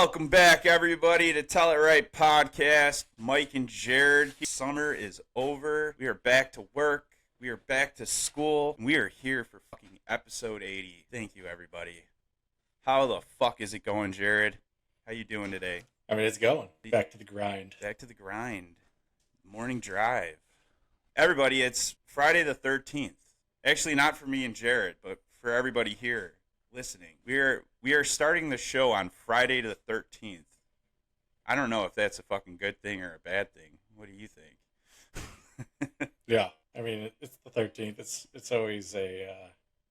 Welcome back, everybody, to Tell It Right podcast. Mike and Jared. Summer is over. We are back to work. We are back to school. We are here for fucking episode 80. Thank you, everybody. How the fuck is it going, Jared? How you doing today? I mean, it's going. Back to the grind. Back to the grind. Morning drive. Everybody, it's Friday the 13th. Actually, not for me and Jared, but for everybody here listening. We are starting the show on Friday the 13th. I don't know if that's a fucking good thing or a bad thing. What do you think? Yeah, I mean, it's the 13th. It's always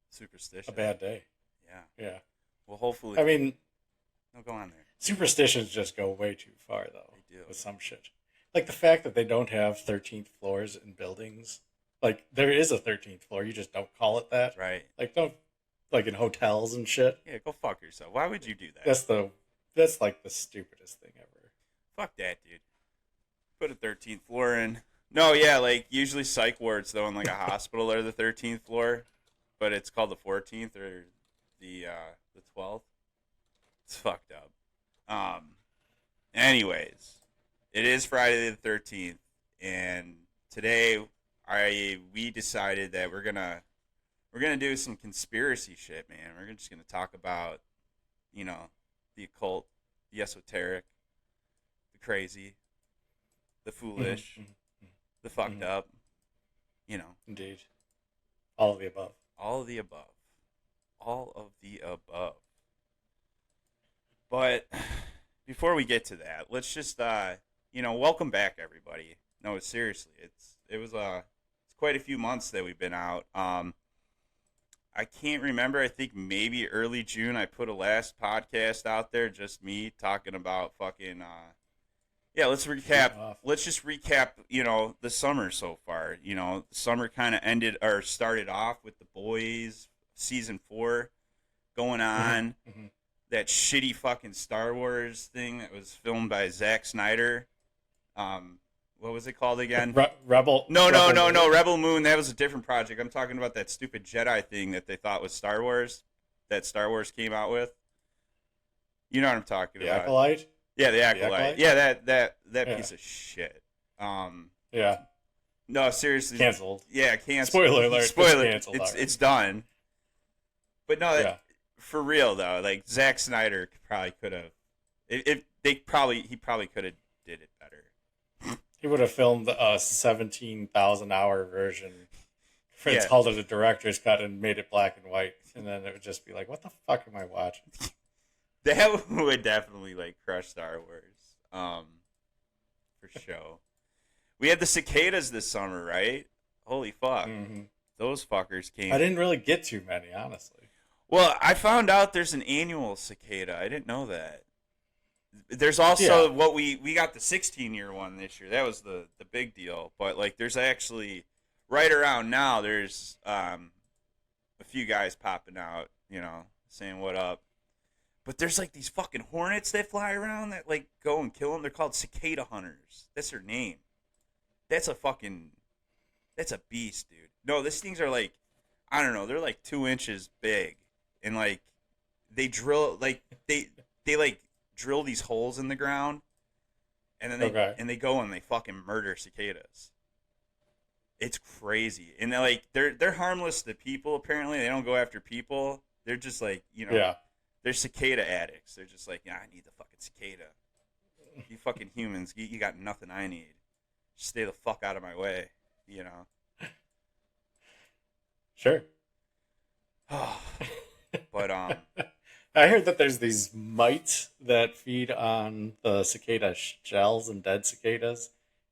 Superstition. a bad day. Yeah. Yeah. Well, hopefully. I mean, no, go on there. superstitions just go way too far, though. They do. With some shit. Like the fact that they don't have 13th floors in buildings. Like, there is a 13th floor. You just don't call it that. Right. Like in hotels and shit. Yeah, go fuck yourself. Why would you do that? That's like the stupidest thing ever. Fuck that, dude. Put a 13th floor in. No, yeah, like usually psych wards though in like a hospital are the 13th floor, but it's called the 14th or the 12th. It's fucked up. Anyways, it is Friday the 13th, and today we decided that we're gonna do some conspiracy shit, man. We're just gonna talk about, the occult, the esoteric, the crazy, the foolish, the fucked up, Indeed. All of the above. all of the above. All of the above. But before we get to that, let's just welcome back everybody. No, seriously, it's quite a few months that we've been out. I can't remember. I think maybe early June I put a last podcast out there, just me talking about fucking let's recap. Let's just recap, the summer so far. The summer kind of ended or started off with The Boys season 4 going on. Mm-hmm. That shitty fucking Star Wars thing that was filmed by Zack Snyder. What was it called again? Rebel. No. Rebel Moon. That was a different project. I'm talking about that stupid Jedi thing that they thought was Star Wars. That Star Wars came out with. You know what I'm talking about? Acolyte? Yeah, the Acolyte. Yeah, that Yeah. piece of shit. Yeah. No, seriously. Canceled. Yeah, canceled. Spoiler alert. Spoiler. It's canceled. It's done. But no, Yeah. for real though, like Zack Snyder probably could have. He probably could have did it better. He would have filmed a 17,000-hour version. It's Yeah. called it a director's cut and made it black and white. And then it would just be like, what the fuck am I watching? That would definitely crush Star Wars. For sure. We had the cicadas this summer, right? Holy fuck. Mm-hmm. Those fuckers came. I didn't really get too many, honestly. Well, I found out there's an annual cicada. I didn't know that. There's also what we got the 16-year one this year. That was the big deal. But there's actually right around now there's a few guys popping out, saying what up. But there's these fucking hornets that fly around that go and kill them. They're called cicada hunters. That's their name. That's a beast, dude. No, these things are I don't know, they're 2 inches big. And they drill they drill these holes in the ground, and then they go and they fucking murder cicadas. It's crazy, and they're harmless to people. Apparently, they don't go after people. They're just they're cicada addicts. They're just I need the fucking cicada. You fucking humans, you got nothing I need. Just stay the fuck out of my way, Sure. But I heard that there's these mites that feed on the cicada shells and dead cicadas.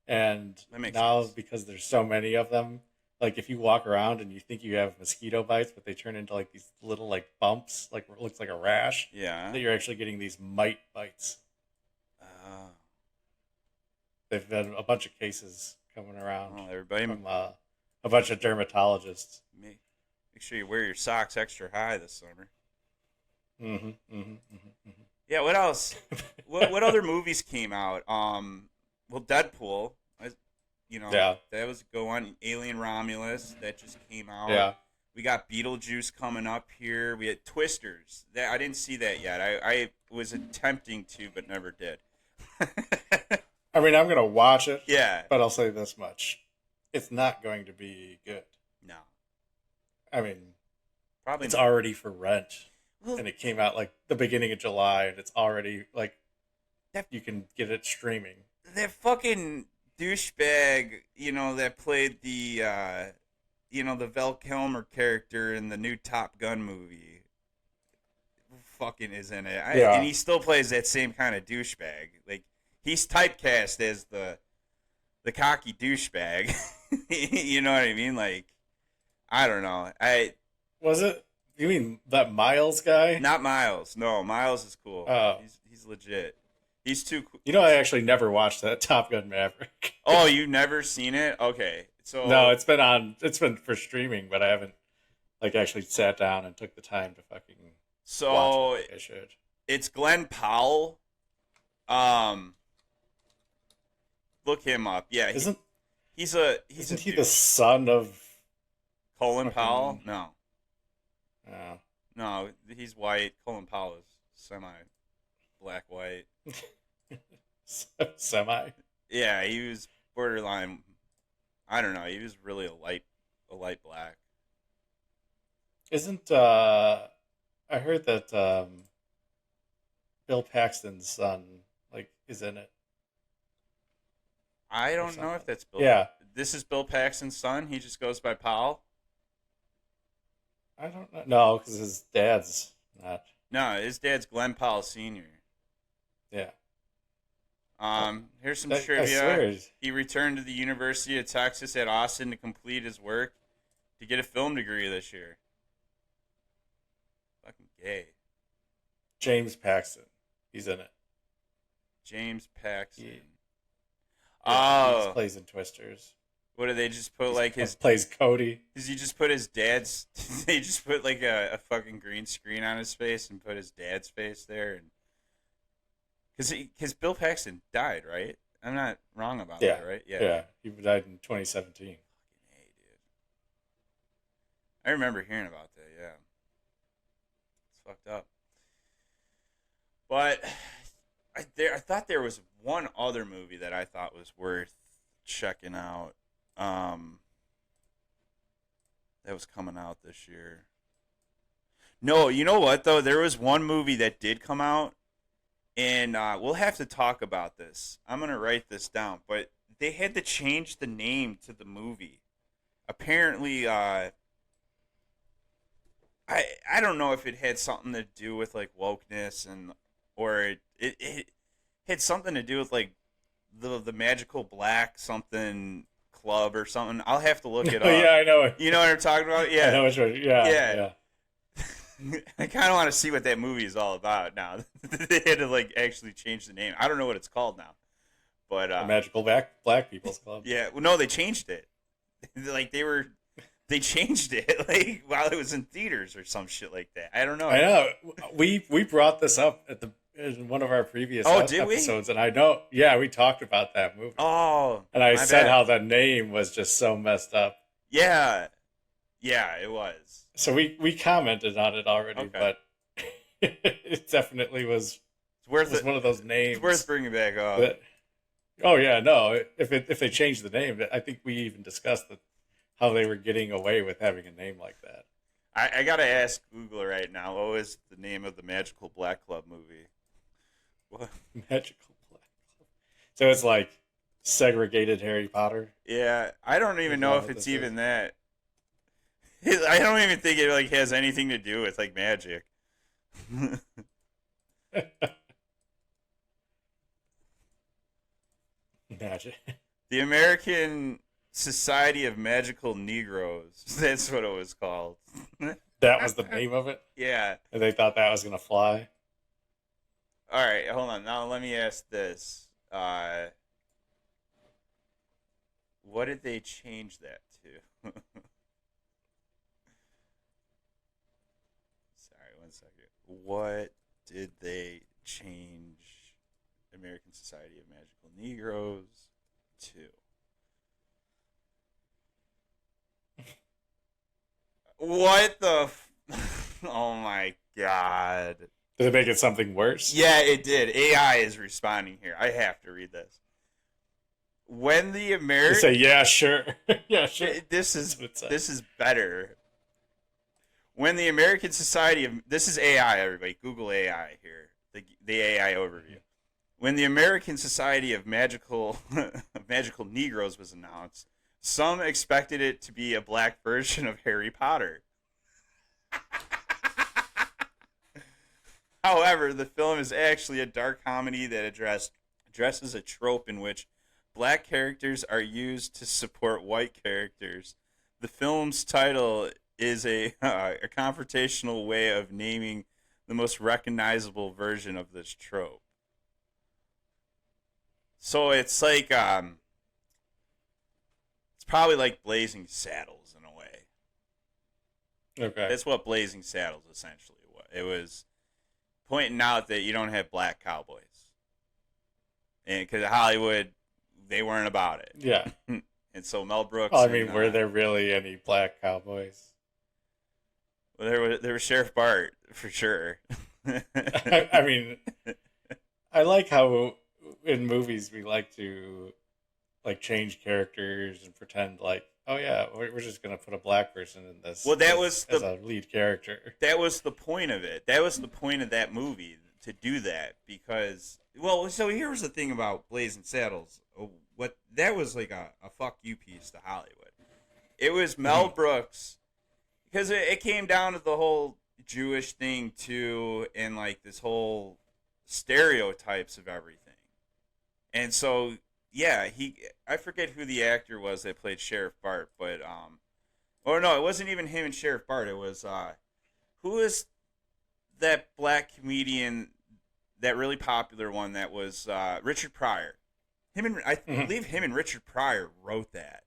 And that makes now, sense. because there's so many of them, if you walk around and you think you have mosquito bites, but they turn into these little bumps, it looks like a rash, Yeah. that you're actually getting these mite bites. They've been a bunch of cases coming around Everybody, from a bunch of dermatologists. make sure you wear your socks extra high this summer. Yeah, what else? what other movies came out? Well, Deadpool. Yeah. That was go on. Alien Romulus that just came out. Yeah. We got Beetlejuice coming up here. We had Twisters. That I didn't see that yet. I was attempting to, but never did. I mean, I'm gonna watch it, Yeah. but I'll say this much: it's not going to be good. No. I mean, Probably it's not. already for rent, Well, and it came out like the beginning of July, and it's already like that you can get it streaming. that fucking douchebag, that played the Val Kilmer character in the new Top Gun movie, fucking is in it. And Yeah, he still plays that same kind of douchebag. Like he's typecast as the cocky douchebag. You know what I mean? Like I don't know. was it? You mean that Miles guy? Not Miles. No, Miles is cool. Oh, He's legit. He's too cool. you know, I actually never watched that Top Gun Maverick. Oh, you've never seen it? Okay. No, So it's been on. It's been for streaming, but I haven't like actually sat down and took the time to fucking watch it so like I should. it's Glenn Powell. Um Look him up. Yeah, Isn't he's a isn't he dude. the son of Colin Powell? fucking? No. Uh, No, he's white. Colin Powell is semi black white. semi? Yeah, he was borderline. I don't know. He was really a light black. Isn't I heard that Bill Paxton's son like is in it I or don't know if something? that's Bill. Yeah, This is Bill Paxton's son. He just goes by Powell. I don't know. No, because his dad's not. No, his dad's Glenn Powell Sr. Yeah, Here's some I trivia. swear. He returned to the University of Texas at Austin to complete his work to get a film degree this year. Fucking gay. James Paxton, he's in it. James Paxton. He Oh, plays in Twisters. what do they just put like his? Plays Cody. Does he just put his dad's? They just put like a fucking green screen on his face and put his dad's face there, and because Bill Paxton died, right? I'm not wrong about Yeah, that, right? yeah. He died in 2017. Hey, dude. I remember hearing about that. Yeah, it's fucked up. But I thought there was one other movie that I thought was worth checking out. That was coming out this year. No, you know what though? There was one movie that did come out, and we'll have to talk about this. I'm gonna write this down, but they had to change the name to the movie. Apparently, I don't know if it had something to do with like wokeness or it had something to do with like the magical black something club or something. I'll have to look it up. Yeah, I know. You know what I'm talking about? I Yeah. know which one. Yeah, Yeah. yeah. I kind of want to see what that movie is all about now. They had to like actually change the name. I don't know what it's called now, but The Magical Black People's Club. yeah, well, no, they changed it. Like they changed it like while it was in theaters or some shit like that. I don't know. I know. We brought this up in one of our previous Did we? episodes, and I know. Yeah, we talked about that movie, Oh, and I my said bad. how the name was just so messed up. Yeah, yeah, it was. So we commented on it already, Okay. but it definitely was It's worth it. one of those names. It's worth bringing back up. that, oh yeah, no. If they changed the name, I think we even discussed how they were getting away with having a name like that. I gotta ask Google right now. What was the name of the Magical Black Club movie? What? Magical Black Club. So it's like segregated Harry Potter. Yeah, I don't even Is know that if what it's this even that. I don't even think it like has anything to do with like magic. Magic. The American Society of Magical Negroes. That's what it was called. That was the name of it, Yeah. and they thought that was gonna fly. All right, hold on. Now let me ask this. What did they change that to? Sorry, one second. What did they change American Society of Magical Negroes to? What the? Oh my god! Did it make it something worse? Yeah, it did. AI is responding here. I have to read this. When the They say, American, yeah, sure, yeah, sure. this is better. When the American Society of this is AI, everybody Google AI here. The AI overview. When the American Society of Magical Negroes was announced, some expected it to be a black version of Harry Potter. However, the film is actually a dark comedy that addresses a trope in which black characters are used to support white characters. The film's title is a confrontational way of naming the most recognizable version of this trope. So it's like it's probably like Blazing Saddles in a way. Okay. That's what Blazing Saddles essentially was. It was pointing out that you don't have black cowboys, and because Hollywood, they weren't about it. Yeah. And so Mel Brooks. Well, I mean, were there really any black cowboys? Well, there was Sheriff Bart for sure. I mean, I like how in movies we like to like change characters and pretend like, oh yeah, we're just gonna put a black person in this. Well, that as a lead character. That was the point of it. That was the point of that movie, to do that, because so here's the thing about Blazing Saddles. What that was like a fuck you piece to Hollywood. It was Mel Brooks, because it came down to the whole Jewish thing too, and like this whole stereotypes of everything. And so yeah, I forget who the actor was that played Sheriff Bart, but or no, it wasn't even him and Sheriff Bart. It was who is that black comedian, that really popular one that was Richard Pryor. I believe him and Richard Pryor wrote that.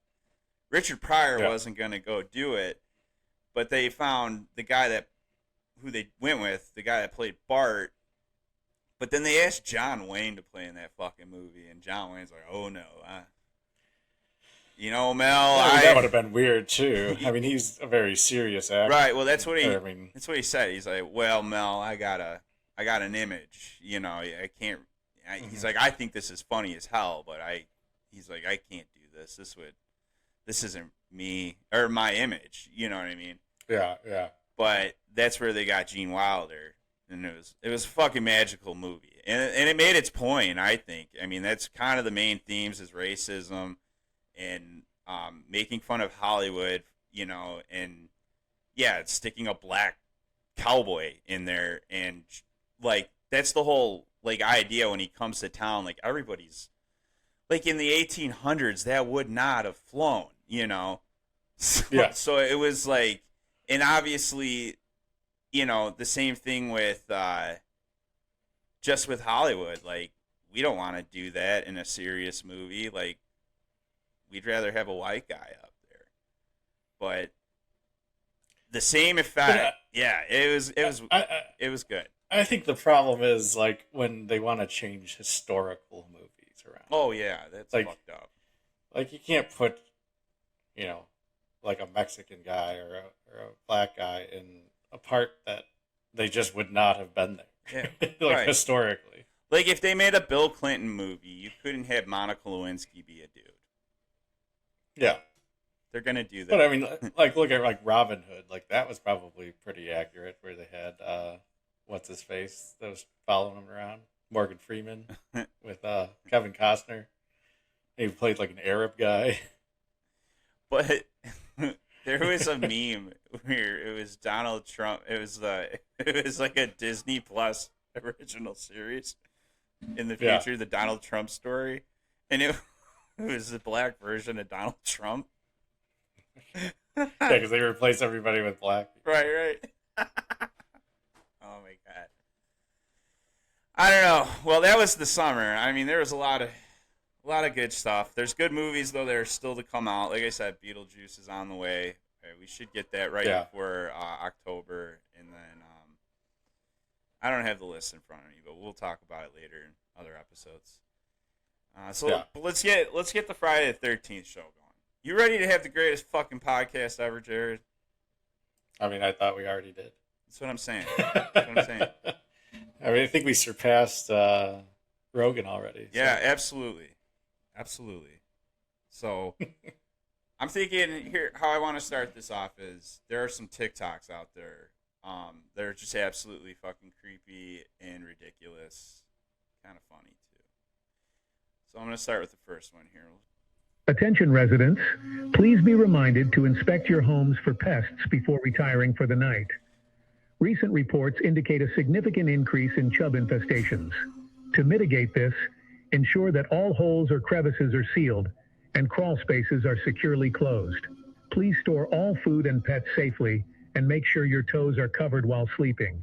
Richard Pryor wasn't going to go do it, but they found the guy who they went with, the guy that played Bart. But then they asked John Wayne to play in that fucking movie, and John Wayne's like, "Oh no, Mel." That would have been weird too. I mean, he's a very serious actor, right? Well, that's what he said. He's like, "Well, Mel, I got an image. I can't." He's like, "I think this is funny as hell, but he's like, I can't do this. This isn't me or my image. You know what I mean?" Yeah, yeah. But that's where they got Gene Wilder. And it was a fucking magical movie, and it made its point. I think. I mean, that's kind of the main themes is racism, and making fun of Hollywood, and it's sticking a black cowboy in there, and like that's the whole like idea when he comes to town. Like everybody's like in the 1800s, that would not have flown, So it was like, and obviously. The same thing with just with Hollywood. Like, we don't want to do that in a serious movie. Like, we'd rather have a white guy up there. But the same effect. It was good. I think the problem is like when they want to change historical movies around. Oh yeah, that's like, fucked up. Like you can't put, like a Mexican guy or a black guy in a part that they just would not have been there. Yeah, historically. Like if they made a Bill Clinton movie, you couldn't have Monica Lewinsky be a dude. Yeah. They're gonna do that. But I mean, like look at like Robin Hood. Like that was probably pretty accurate, where they had what's his face that was following him around, Morgan Freeman with Kevin Costner. He played like an Arab guy. But there was a meme where it was Donald Trump. It was like a Disney Plus original series in the future, the Donald Trump story, and it was the black version of Donald Trump. Yeah, because they replace everybody with black. Right. Oh my god. I don't know. Well, that was the summer. I mean, there was a lot of good stuff. There's good movies though that are still to come out. Like I said, Beetlejuice is on the way. We should get that right before October, and then I don't have the list in front of me, but we'll talk about it later in other episodes. But let's get the Friday the 13th show going. You ready to have the greatest fucking podcast ever, Jared? I mean, I thought we already did. That's what I'm saying. That's what I'm saying. I mean, I think we surpassed Rogan already. Yeah, So. absolutely. Absolutely. So I'm thinking here how I want to start this off is there are some TikToks out there that are just absolutely fucking creepy and ridiculous. Kind of funny too. So I'm going to start with the first one here. Attention residents, please be reminded to inspect your homes for pests before retiring for the night. Recent reports indicate a significant increase in chub infestations. To mitigate this, ensure that all holes or crevices are sealed and crawl spaces are securely closed. Please store all food and pets safely and make sure your toes are covered while sleeping.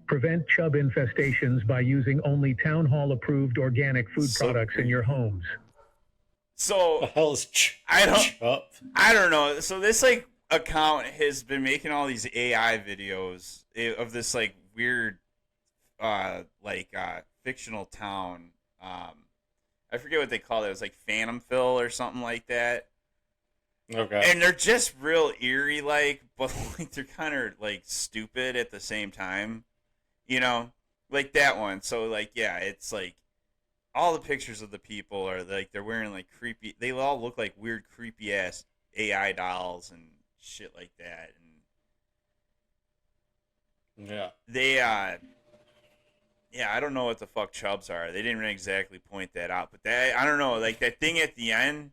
Prevent chub infestations by using only town hall approved organic food products in your homes. So the hell is I don't know. So this like account has been making all these AI videos of this like weird fictional town. I forget what they call it. It was like Phantomville or something like that. Okay. And they're just real eerie like, but like they're kind of like stupid at the same time. You know? Like that one. So like yeah, it's like all the pictures of the people are like they're wearing like creepy. They all look like weird, creepy ass AI dolls and shit like that. And yeah, yeah, I don't know what the fuck chubs are. They didn't exactly point that out, but that I don't know. Like that thing at the end,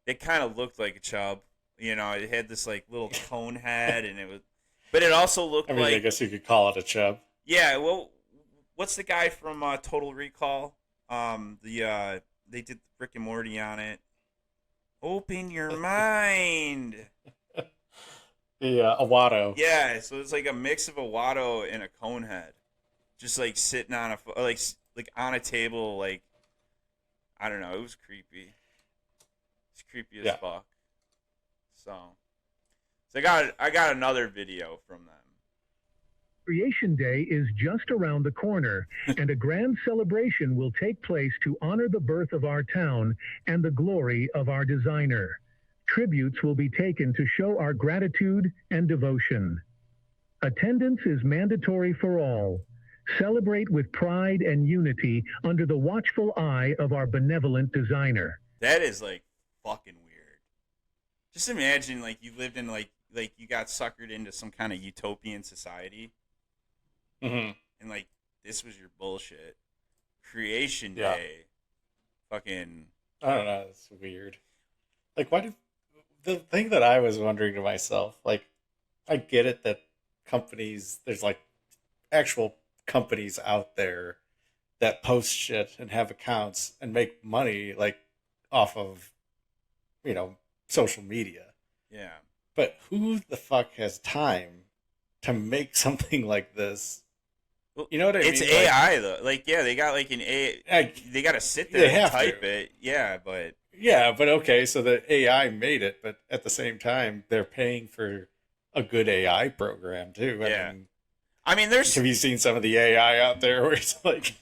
it kind of looked like a chub. You know, it had this like little cone head, and it was, but it also looked like. I guess you could call it a chub. Yeah, well, what's the guy from Total Recall? They did Rick and Morty on it. Open your mind. The Awato. Yeah, so it's like a mix of a Watto and a Conehead, just like sitting on like on a table. Like I don't know, it was creepy. It's creepy as fuck. So I got another video from them. Creation Day is just around the corner, and a grand celebration will take place to honor the birth of our town and the glory of our designer. Tributes will be taken to show our gratitude and devotion. Attendance is mandatory for all. Celebrate with pride and unity under the watchful eye of our benevolent designer. That is like fucking weird. Just imagine like you lived in like you got suckered into some kind of utopian society. Mm-hmm. And like this was your bullshit. Creation Day. Fucking I don't know, it's weird. Like why do the thing that I was wondering to myself, like I get it that companies there's like actual companies out there that post shit and have accounts and make money like off of social media. Yeah. But who the fuck has time to make something like this? You know what I mean? It's AI though. Like yeah, they got like an AI. They got to sit there and type it. Yeah, but okay, so the AI made it, but at the same time, they're paying for a good AI program too. I mean, there's. Have you seen some of the AI out there where it's like,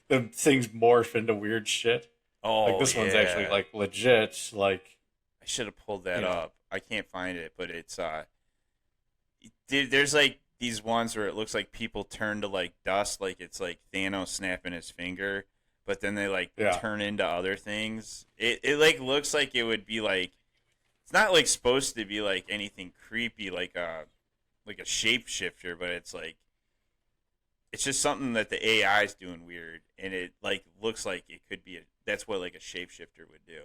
the things morph into weird shit? Oh, like this one's actually like legit. Like I should have pulled that up. I can't find it, but it's there's like these ones where it looks like people turn to like dust, like it's like Thanos snapping his finger, but then they like turn into other things. It like looks like it would be like it's not like supposed to be like anything creepy like a shapeshifter, but it's like it's just something that the AI is doing weird, and it like looks like it could be that's what like a shapeshifter would do.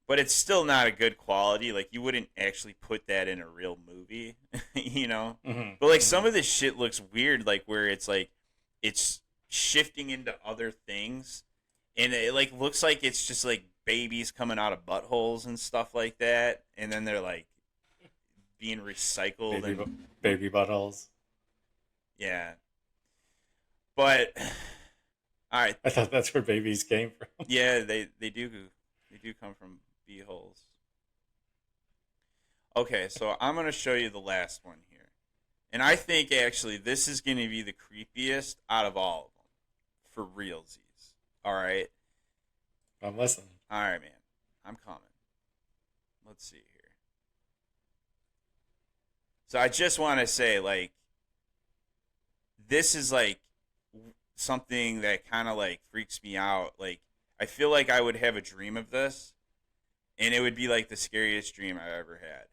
But it's still not a good quality. Like you wouldn't actually put that in a real movie, you know. Mm-hmm. But like some of this shit looks weird, like where it's like it's shifting into other things, and it like looks like it's just like babies coming out of buttholes and stuff like that, and then they're like being recycled baby buttholes. Yeah, but all right. I thought that's where babies came from. Yeah, they do come from holes. Okay, so I'm going to show you the last one here. And I think actually this is going to be the creepiest out of all of them. For realsies. All right? I'm listening. All right, man. I'm coming. Let's see here. So I just want to say, like, this is like something that kind of like freaks me out. Like, I feel like I would have a dream of this, and it would be like the scariest dream I've ever had.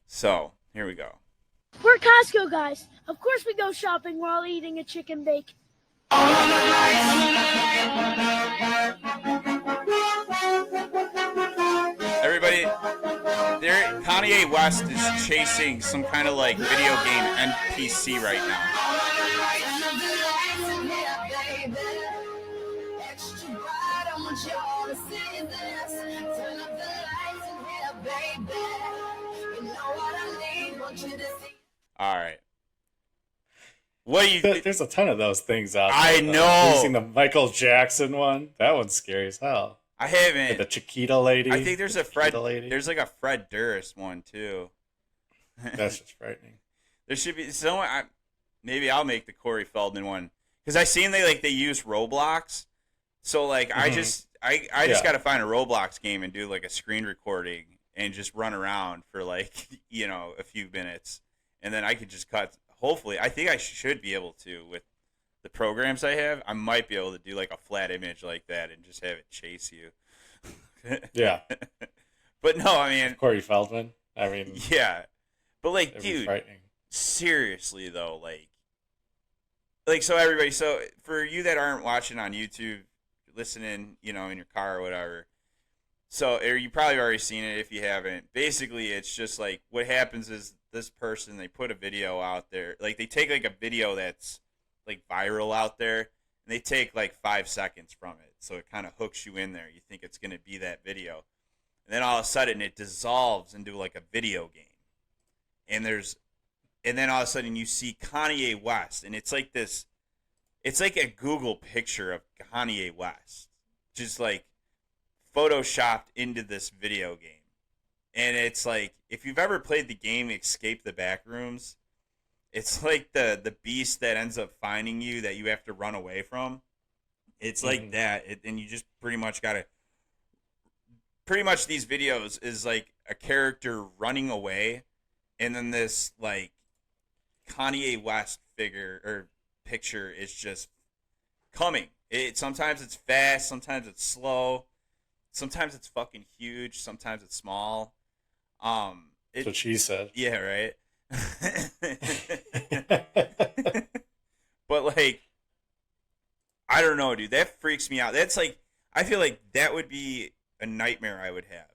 So here we go. We're Costco guys. Of course we go shopping while eating a chicken bake. Everybody, there, Kanye West is chasing some kind of like video game NPC right now. All right. What do you? There's a ton of those things out there. I know. Have you seen the Michael Jackson one? That one's scary as hell. I haven't. Like the Chiquita lady. I think there's a Fred. There's like a Fred Durst one too. That's just frightening. There should be someone. Maybe I'll make the Corey Feldman one because I seen they use Roblox. So like I just got to find a Roblox game and do like a screen recording and just run around for like a few minutes, and then I could just cut. Hopefully, I think I should be able to with the programs I have. I might be able to do like a flat image like that and just have it chase you. Yeah. But no, I mean Corey Feldman. I mean, yeah. But like, dude, frightening. Seriously though, like so everybody. So for you that aren't watching on YouTube, listening, in your car or whatever. So or you probably already seen it if you haven't. Basically, it's just like what happens is this person, they put a video out there. Like they take like a video that's like viral out there, and they take like 5 seconds from it. So it kind of hooks you in there. You think it's going to be that video. And then all of a sudden it dissolves into like a video game. And then all of a sudden you see Kanye West, and it's like this, it's like a Google picture of Kanye West. Just like photoshopped into this video game. And it's like, if you've ever played the game Escape the Backrooms, it's like the beast that ends up finding you that you have to run away from. It's like that. And you just pretty much got to... Pretty much these videos is like a character running away, and then this like Kanye West figure or picture is just coming. Sometimes it's fast, sometimes it's slow, sometimes it's fucking huge, sometimes it's small. That's what she said. Yeah, right. But like, I don't know, dude. That freaks me out. That's like, I feel like that would be a nightmare I would have.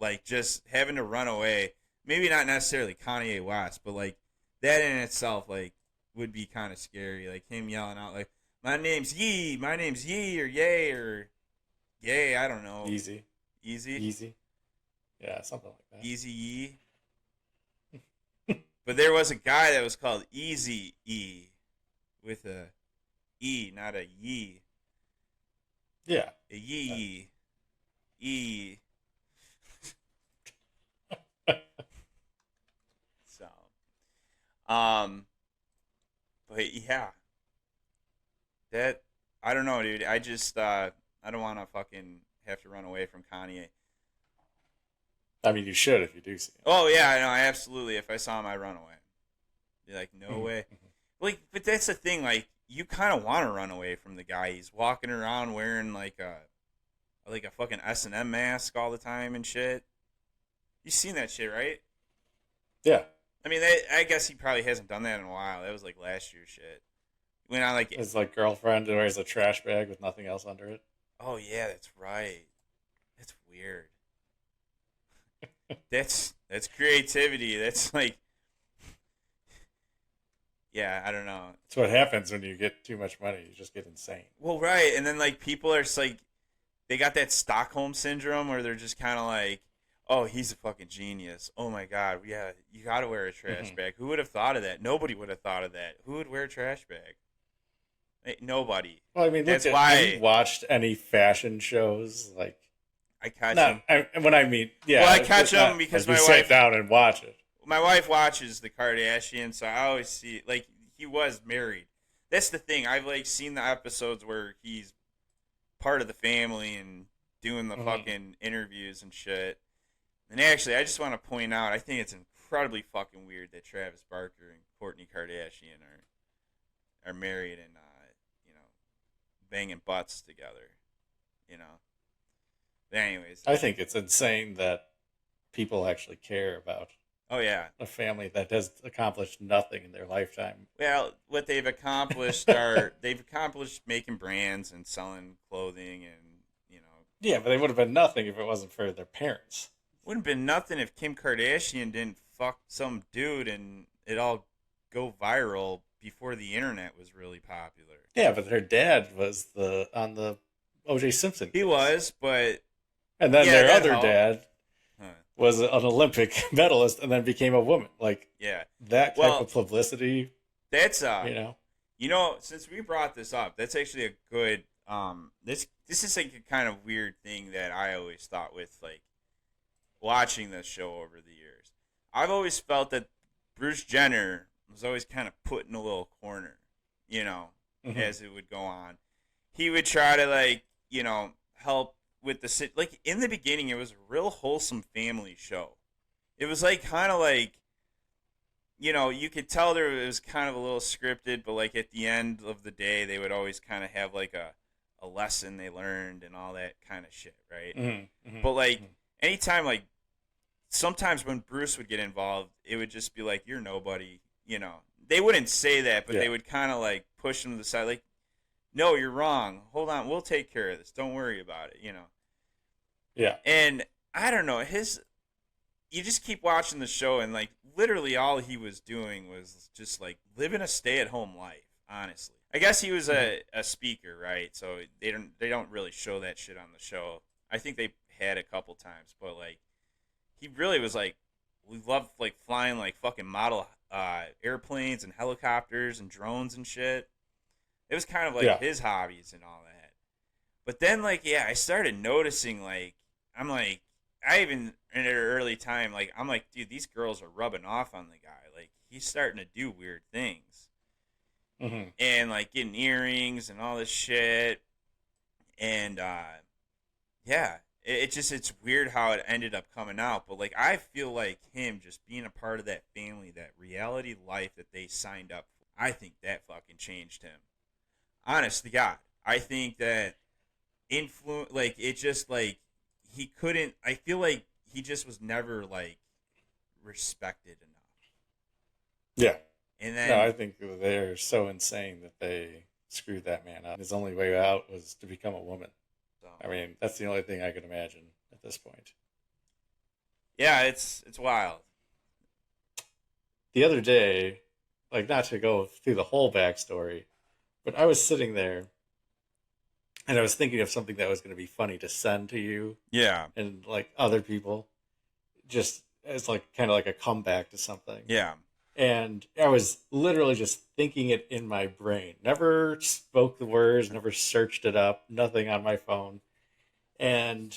Like just having to run away. Maybe not necessarily Kanye West, but like that in itself, like, would be kind of scary. Like him yelling out, like, my name's Yee, or Yay, or Yay, I don't know. Easy. Yeah, something like that. Easy Yee. But there was a guy that was called Easy E, with a E, not a Yee. Yeah. A Yee. E. So, but yeah, that, I don't know, dude. I just, I don't want to fucking have to run away from Kanye. I mean, you should if you do see him. Oh yeah, I know. I absolutely. If I saw him, I'd run away. Be like, no way. Like, but that's the thing. Like, you kind of want to run away from the guy. He's walking around wearing like a fucking S&M mask all the time and shit. You seen that shit, right? Yeah. I mean, I guess he probably hasn't done that in a while. That was like last year's shit. He went on like his like girlfriend who wears a trash bag with nothing else under it. Oh yeah, that's right. That's weird. That's creativity. That's like, yeah, I don't know. That's what happens when you get too much money. You just get insane. Well, right, and then like people are just like, they got that Stockholm syndrome where they're just kind of like, oh, he's a fucking genius. Oh my god, yeah, you got to wear a trash bag. Who would have thought of that? Nobody would have thought of that. Who would wear a trash bag? Nobody. Well, I mean, that's why. Have you watched any fashion shows? Like, I catch them. When I mean, yeah. Well, I catch them because my wife sit down and watch it. My wife watches the Kardashians, so I always see, like, he was married. That's the thing. I've like seen the episodes where he's part of the family and doing the fucking interviews and shit. And actually, I just want to point out, I think it's incredibly fucking weird that Travis Barker and Kourtney Kardashian are married and banging butts together. But anyways, I think it's insane that people actually care about oh yeah, a family that has accomplished nothing in their lifetime. well, what they've accomplished they've accomplished making brands and selling clothing and Yeah, but they would have been nothing if it wasn't for their parents. wouldn't have been nothing if Kim Kardashian didn't fuck some dude and it all go viral before the internet was really popular. Yeah, but her dad was on the O.J. Simpson case. He was, but And then yeah, their that other helped. dad was an Olympic medalist and then became a woman. Like, yeah, that type of publicity, that's since we brought this up, that's actually a good this is like a kind of weird thing that I always thought with like watching this show over the years. I've always felt that Bruce Jenner was always kind of put in a little corner, as it would go on. He would try to help with the like in the beginning. It was a real wholesome family show. It was like kind of like you could tell it was kind of a little scripted, but like at the end of the day, they would always kind of have like a lesson they learned and all that kind of shit, right? Mm-hmm, mm-hmm, but like anytime, like sometimes when Bruce would get involved, it would just be like, you're nobody, They wouldn't say that, but they would kind of like push him to the side, like, no, you're wrong. Hold on, we'll take care of this. Don't worry about it, Yeah. And I don't know, you just keep watching the show and like literally all he was doing was just like living a stay-at-home life, honestly. I guess he was a speaker, right? So they don't really show that shit on the show. I think they had a couple times, but like he really was like, we loved like flying like fucking model airplanes and helicopters and drones and shit. It was kind of like his hobbies and all that. But then like I started noticing like I'm like I even in an early time like I'm like, dude, these girls are rubbing off on the guy. Like he's starting to do weird things. Mm-hmm. And like getting earrings and all this shit. And it's weird how it ended up coming out, but like I feel like him just being a part of that family, that reality life that they signed up for, I think that fucking changed him. Honest to God, I think that like it just like he couldn't. I feel like he just was never like respected enough. Yeah. And then no, I think they're so insane that they screwed that man up. His only way out was to become a woman. I mean, that's the only thing I can imagine at this point. Yeah, it's wild. The other day, like not to go through the whole backstory, but I was sitting there and I was thinking of something that was going to be funny to send to you. Yeah. And like other people, just as like kind of like a comeback to something. Yeah. And I was literally just thinking it in my brain. Never spoke the words, never searched it up, nothing on my phone. And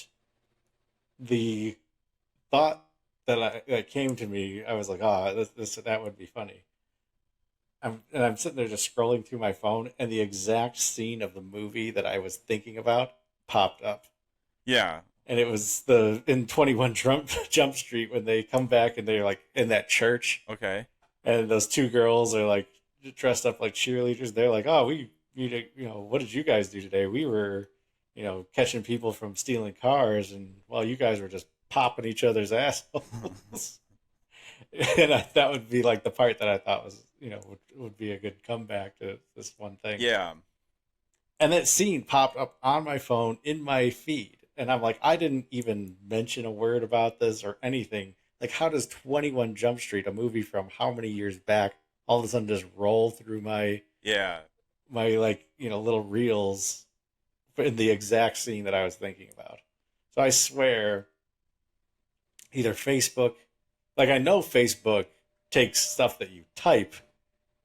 the thought that came to me, I was like, that would be funny. I'm sitting there just scrolling through my phone, and the exact scene of the movie that I was thinking about popped up. Yeah. And it was in 21 Jump Street when they come back and they're like in that church. Okay. And those two girls are like dressed up like cheerleaders. They're like, oh, what did you guys do today? We were, catching people from stealing cars. And while you guys were just popping each other's assholes. And that would be like the part that I thought was, would be a good comeback to this one thing. Yeah. And that scene popped up on my phone in my feed. And I'm like, I didn't even mention a word about this or anything. Like, how does 21 Jump Street, a movie from how many years back, all of a sudden just roll through my little reels in the exact scene that I was thinking about? So I swear, either Facebook, like I know Facebook takes stuff that you type.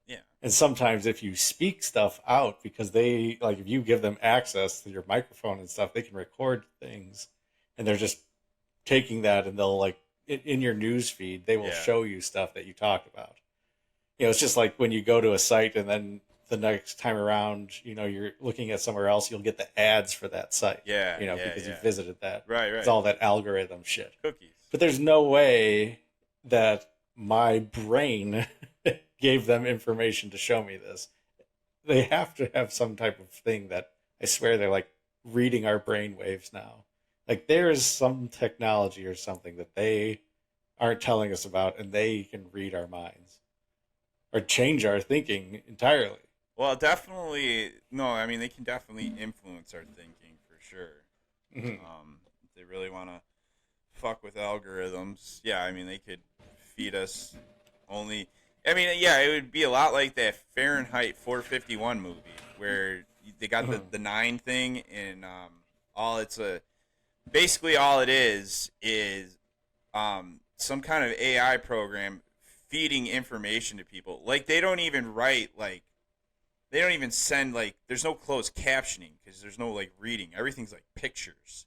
Yeah. And sometimes if you speak stuff out, because they, like if you give them access to your microphone and stuff, they can record things. And they're just taking that and they'll like, in your news feed, they will show you stuff that you talked about. It's just like when you go to a site and then the next time around, you're looking at somewhere else, you'll get the ads for that site. Yeah. Because you visited that. Right. It's all that algorithm shit. Cookies. But there's no way that my brain gave them information to show me this. They have to have some type of thing that I swear they're like reading our brain waves now. Like there is some technology or something that they aren't telling us about, and they can read our minds or change our thinking entirely. Well, definitely. No, I mean they can definitely influence our thinking for sure. Mm-hmm. If they really want to fuck with algorithms, yeah, I mean they could feed us only. I mean, yeah, it would be a lot like that Fahrenheit 451 movie where they got the nine thing, and all it's a basically all it is some kind of AI program feeding information to people. Like they don't even write like they don't even send like there's no closed captioning because there's no like reading. Everything's like pictures.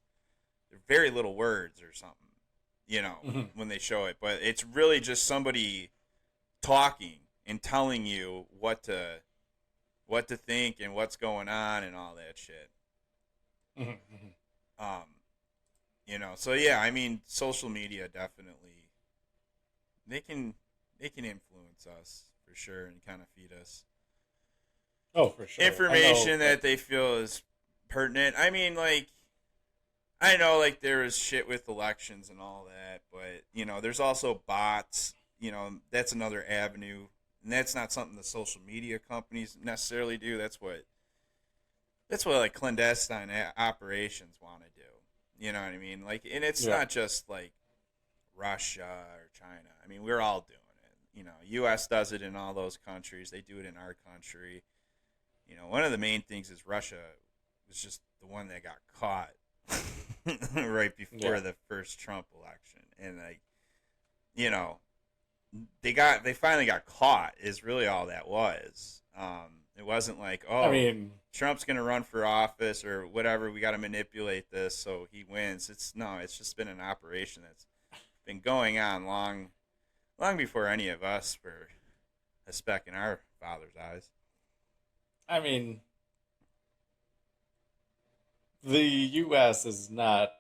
They're very little words or something, when they show it. But it's really just somebody talking and telling you what to think and what's going on and all that shit. So yeah, I mean, social media definitely they can influence us for sure and kind of feed us For sure. information that they feel is pertinent. I mean, like I know like there is shit with elections and all that, but there's also bots. That's another avenue, and that's not something the social media companies necessarily do. That's what like clandestine operations want to do. You know what I mean? Like, and it's not just like Russia or China. I mean, we're all doing it. U.S. does it in all those countries. They do it in our country. One of the main things is Russia was just the one that got caught right before the first Trump election, and like, they finally got caught. Is really all that was. It wasn't like, Trump's going to run for office or whatever. We got to manipulate this so he wins. It's just been an operation that's been going on long before any of us were a speck in our father's eyes. I mean, the U.S. is not,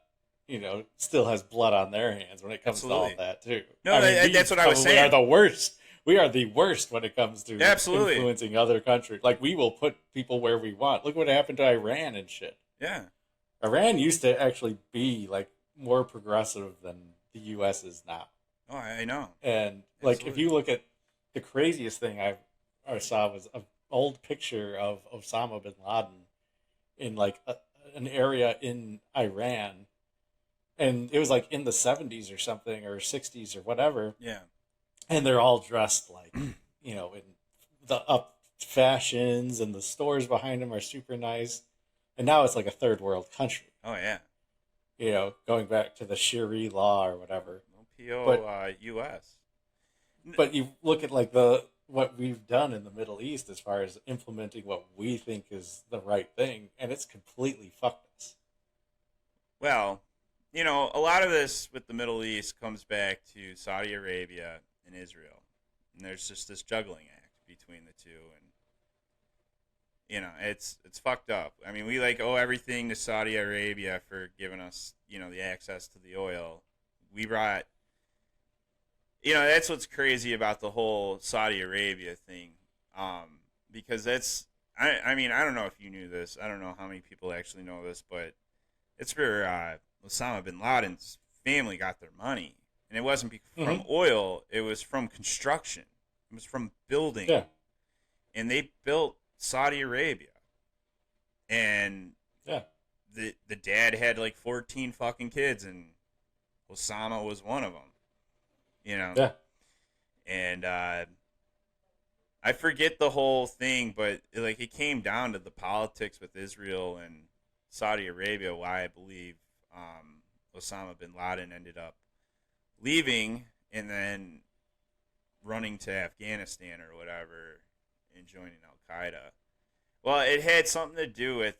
still has blood on their hands when it comes to all that too. No, that's what I was saying. We are the worst. We are the worst when it comes to absolutely influencing other countries. Like, we will put people where we want. Look what happened to Iran and shit. Yeah. Iran used to actually be, like, more progressive than the U.S. is now. Oh, I know. And, like, if you look at the craziest thing I saw was an old picture of Osama bin Laden in, like, an area in Iran. And it was, like, in the 70s or something, or 60s or whatever. Yeah. And they're all dressed like, in the up fashions, and the stores behind them are super nice. And now it's like a third world country. Oh, yeah. Going back to the Sharia law or whatever. U.S. But you look at like what we've done in the Middle East as far as implementing what we think is the right thing, and it's completely fucked us. Well, a lot of this with the Middle East comes back to Saudi Arabia and Israel. And there's just this juggling act between the two, and it's fucked up. I mean, we owe everything to Saudi Arabia for giving us, the access to the oil. We brought that's what's crazy about the whole Saudi Arabia thing. Because that's I mean, I don't know if you knew this. I don't know how many people actually know this, but it's where Osama bin Laden's family got their money. And it wasn't from oil, it was from construction. It was from building. Yeah. And they built Saudi Arabia. And the dad had 14 fucking kids, and Osama was one of them. Yeah. And I forget the whole thing, but it came down to the politics with Israel and Saudi Arabia, why I believe Osama bin Laden ended up leaving and then running to Afghanistan or whatever and joining Al-Qaeda. Well, it had something to do with...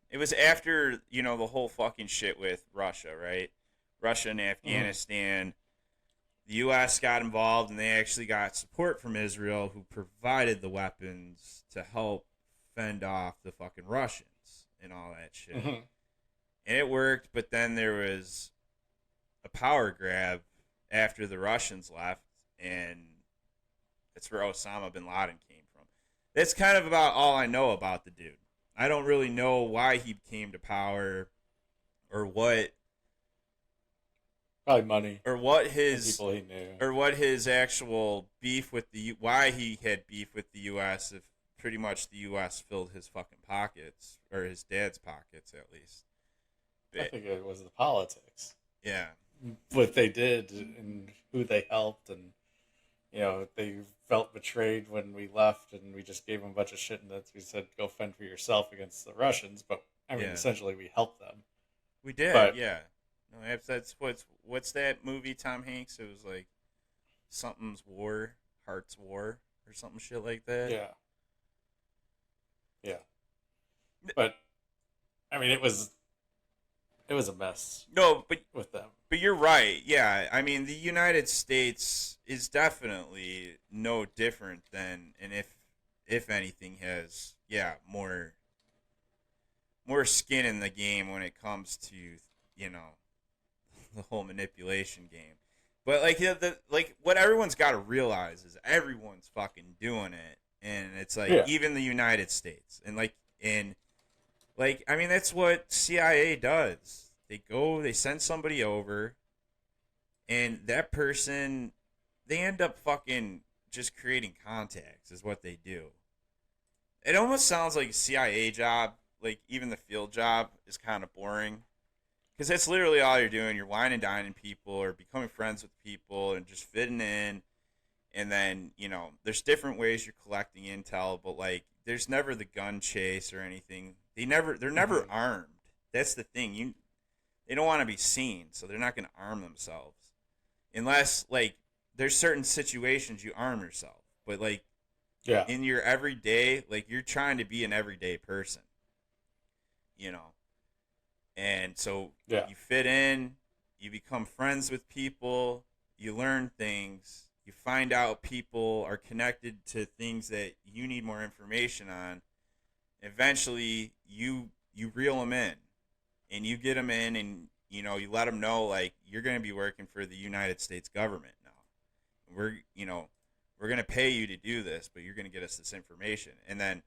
It was after, the whole fucking shit with Russia, right? Russia and Afghanistan. The U.S. got involved, and they actually got support from Israel, who provided the weapons to help fend off the fucking Russians and all that shit. And it worked, but then there was a power grab after the Russians left, and that's where Osama bin Laden came from. That's kind of about all I know about the dude. I don't really know why he came to power, or what, Probably money. or what And his, people he knew. or what his actual beef with why he had beef with the U.S. If pretty much the U.S. filled his fucking pockets, or his dad's pockets at least. I think it was the politics. Yeah. What they did and who they helped, and they felt betrayed when we left, and we just gave them a bunch of shit, and that we said go fend for yourself against the Russians. But I mean, essentially, we helped them. We did, but, yeah. No, that's what's that movie, Tom Hanks? It was like something's war, heart's war, or something shit like that. Yeah. Yeah. But I mean, it was a mess. No, but with them. But you're right. Yeah, I mean, the United States is definitely no different than, and if anything, has more skin in the game when it comes to the whole manipulation game. But like what everyone's got to realize is everyone's fucking doing it, and it's like even the United States, and I mean, that's what CIA does. They send somebody over, and that person, they end up fucking just creating contacts is what they do. It almost sounds like a CIA job, like even the field job is kind of boring. Because that's literally all you're doing. You're wine and dining people or becoming friends with people and just fitting in. And then, there's different ways you're collecting intel, but there's never the gun chase or anything. They're never armed. That's the thing. They don't want to be seen, so they're not going to arm themselves. Unless, there's certain situations you arm yourself. But, in your everyday, you're trying to be an everyday person. And so you fit in, you become friends with people, you learn things, you find out people are connected to things that you need more information on. Eventually, you reel them in. And you get them in, and you let them know you're going to be working for the United States government now. We're going to pay you to do this, but you're going to get us this information. And then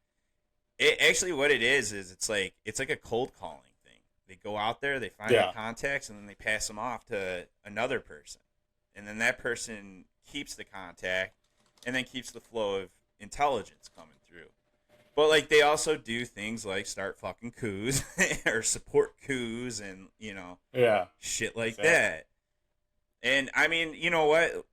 what it is it's like a cold calling thing. They go out there, they find the contacts, and then they pass them off to another person, and then that person keeps the contact, and then keeps the flow of intelligence coming through. But they also do things like start fucking coups or support coups and shit like that. And I mean, you know what?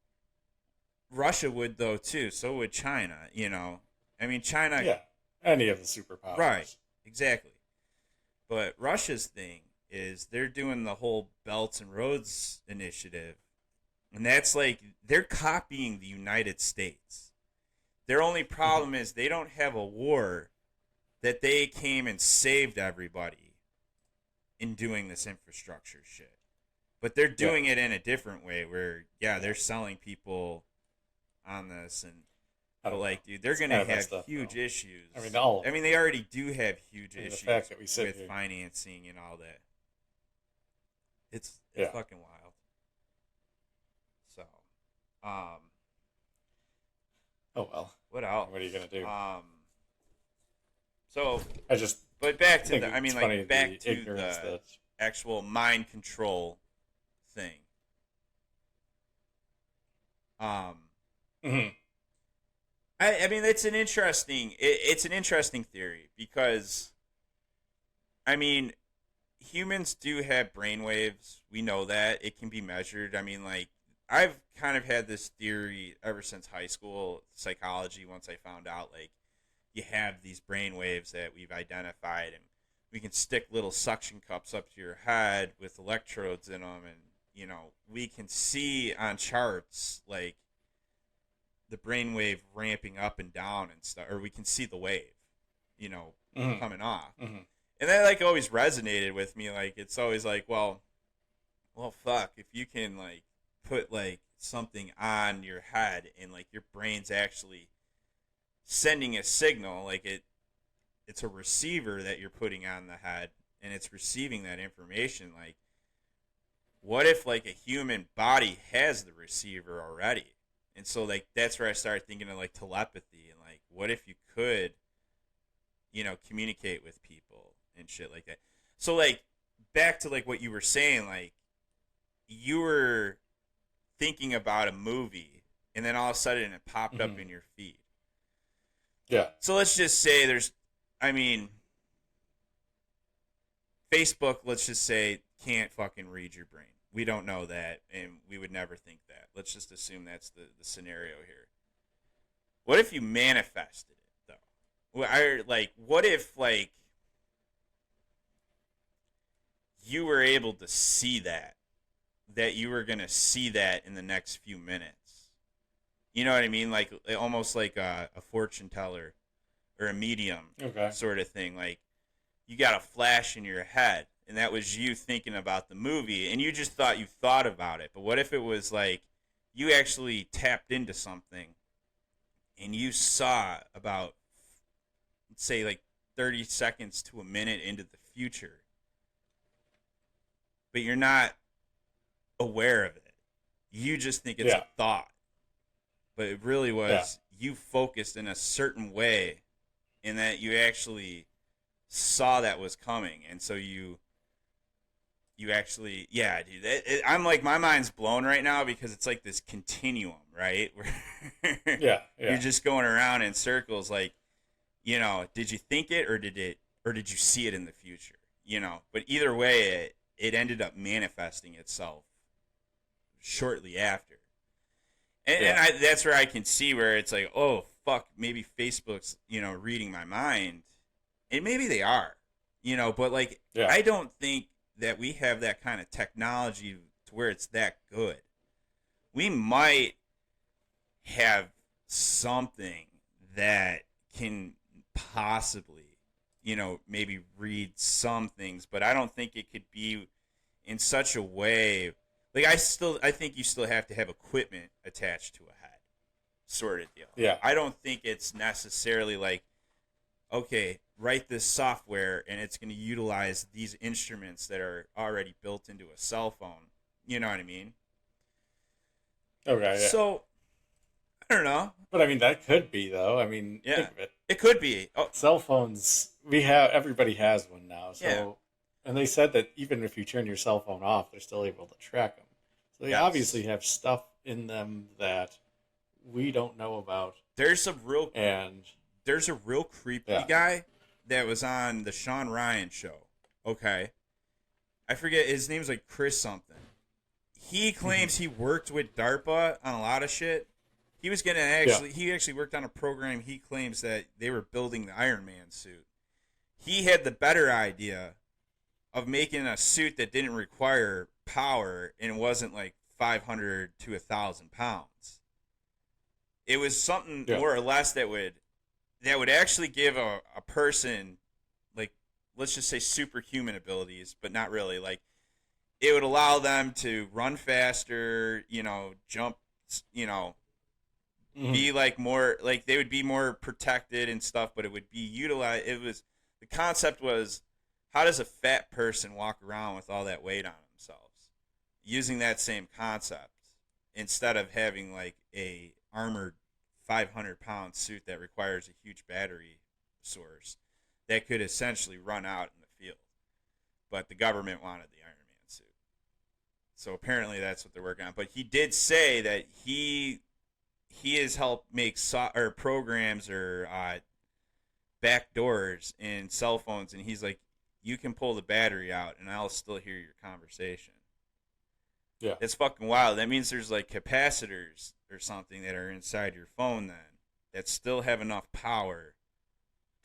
Russia would though too. So would China. I mean, China. Yeah, any of the superpowers. Right. Exactly. But Russia's thing is they're doing the whole Belts and Roads initiative, and that's they're copying the United States. Their only problem is they don't have a war that they came and saved everybody in doing this infrastructure shit. But they're doing it in a different way where, they're selling people on this. But, dude, they're going to have huge issues. I mean, they already do have huge issues the fact that we sit with here. financing and all that. It's fucking wild. So, oh well. What else? What are you gonna do? But back to back to the actual mind control thing. I mean, it's an interesting theory because, I mean, humans do have brainwaves. We know that it can be measured. I mean, I've kind of had this theory ever since high school psychology. Once I found out, you have these brain waves that we've identified, and we can stick little suction cups up to your head with electrodes in them, and we can see on charts the brain wave ramping up and down and stuff, or we can see the wave, coming off, and that always resonated with me. It's always well, fuck, if you can put something on your head and your brain's actually sending a signal, it's a receiver that you're putting on the head and it's receiving that information, what if like a human body has the receiver already? And so like that's where I started thinking of like telepathy and like what if you could, communicate with people and shit like that. So like back to like what you were saying, like you were thinking about a movie and then all of a sudden it popped up in your feed. Yeah. So let's just say Facebook, let's just say, can't fucking read your brain. We don't know that, and we would never think that. Let's just assume that's the scenario here. What if you manifested it, though? What if, like, you were able to see that you were going to see that in the next few minutes? You know what I mean? Like, almost like a fortune teller or a medium sort of thing. Like, you got a flash in your head, and that was you thinking about the movie, and you just thought you thought about it. But what if it was like you actually tapped into something, and you saw about, let's say, like 30 seconds to a minute into the future, but you're not aware of it. You just think it's a thought, but it really was you focused in a certain way, and that you actually saw that was coming, and so you actually, dude, I'm like, my mind's blown right now because it's like this continuum, right? Where you're just going around in circles, like, did you think it or did you see it in the future? But either way, it ended up manifesting itself shortly after, and that's where I can see where it's like, oh fuck, maybe Facebook's reading my mind. And maybe they are, but like, I don't think that we have that kind of technology to where it's that good. We might have something that can possibly, maybe read some things, but I don't think it could be in such a way. Like, I think you still have to have equipment attached to a head, sort of deal. Yeah. I don't think it's necessarily like, okay, write this software and it's going to utilize these instruments that are already built into a cell phone. You know what I mean? Okay. Yeah. So, I don't know. But I mean, that could be, though. I mean, think of it. It could be. Oh. Cell phones, everybody has one now. So, and they said that even if you turn your cell phone off, they're still able to track them. So they obviously have stuff in them that we don't know about. There's a real creepy guy that was on the Sean Ryan show. Okay. I forget, his name's like Chris something. He claims he worked with DARPA on a lot of shit. He was going to he actually worked on a program. He claims that they were building the Iron Man suit. He had the better idea of making a suit that didn't require power and wasn't like 500 to 1,000 pounds. It was something more or less that would actually give a person, like, let's just say superhuman abilities, but not really. Like, it would allow them to run faster, jump, be like more, like they would be more protected and stuff, but it would be utilized. The concept was, how does a fat person walk around with all that weight on themselves? Using that same concept instead of having like a armored 500-pound suit that requires a huge battery source that could essentially run out in the field. But the government wanted the Iron Man suit. So apparently that's what they're working on. But he did say that he has helped make programs or backdoors in cell phones, and he's like, you can pull the battery out and I'll still hear your conversation. Yeah. It's fucking wild. That means there's like capacitors or something that are inside your phone then that still have enough power